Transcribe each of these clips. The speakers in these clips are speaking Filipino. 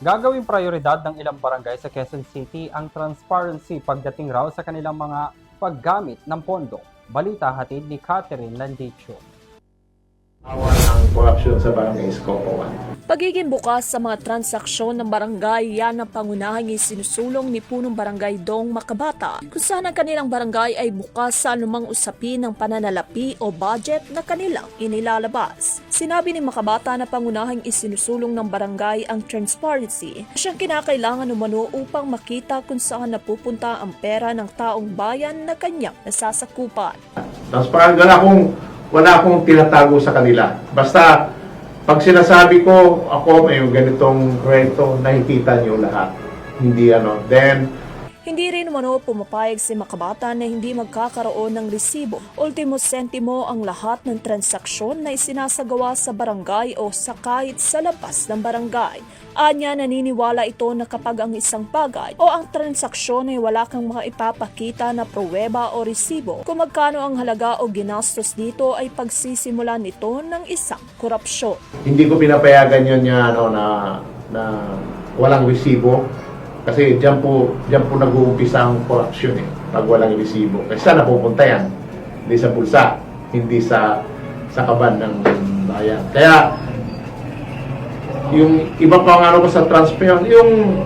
Gagawing prioridad ng ilang barangay sa Quezon City ang transparency pagdating raw sa kanilang mga paggamit ng pondo. Balita hatid ni Catherine Landicho. Awan ang korupsyon sa barangay Scopo 1. Pagiging bukas sa mga transaksyon ng barangay, yan ang pangunahing isinusulong ni Punong Barangay Dong Makabata, kung saan ang kanilang barangay ay bukas sa anumang usapin ng pananalapi o budget na kanilang inilalabas. Sinabi ni Makabata na pangunahing isinusulong ng barangay ang transparency, siyang kinakailangan umano upang makita kung saan napupunta ang pera ng taong bayan na kanyang nasasakupan. Transparent, wala akong tinatago sa kanila. Basta pag sinasabi ko, ako may ganitong kwento, nakikita niyo lahat. Then, Hindi rin umano pumapayag si Makabata na hindi magkakaroon ng resibo. Ultimo sentimo ang lahat ng transaksyon na isinasagawa sa barangay o sa kahit sa labas ng barangay. Anya, naniniwala ito na kapag ang isang bagay o ang transaksyon ay wala kang mga ipapakita na pruweba o resibo, kung magkano ang halaga o ginastos dito ay pagsisimulan nito ng isang korupsyon. hindi ko pinapayagan yun na walang resibo. Kasi diyan po nag-uumpisa ang korupsyon pag walang resibo. Kasi saan napupunta yan? Hindi sa bulsa, hindi sa kaban ng bayan. Kaya yung iba pang ko sa transparent, yung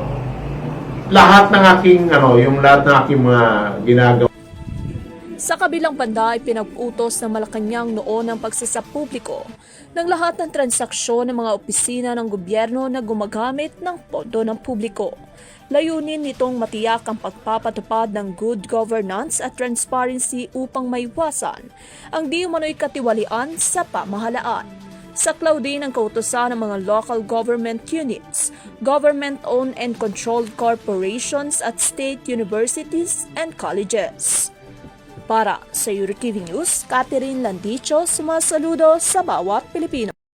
lahat ng aking mga ginagawa. Sa kabilang banda ay pinag-utos ng Malacanang noon ang pagsasapubliko ng lahat ng transaksyon ng mga opisina ng gobyerno na gumagamit ng pondo ng publiko. Layunin nitong matiyak ang pagpapatupad ng good governance at transparency upang maiwasan ang di umano'y katiwalian sa pamahalaan. Saklaw din ang kautusan ng mga local government units, government-owned and controlled corporations at state universities and colleges. Para sa EuroTV News, Catherine Landicho, sumasaludo sa bawat Pilipino.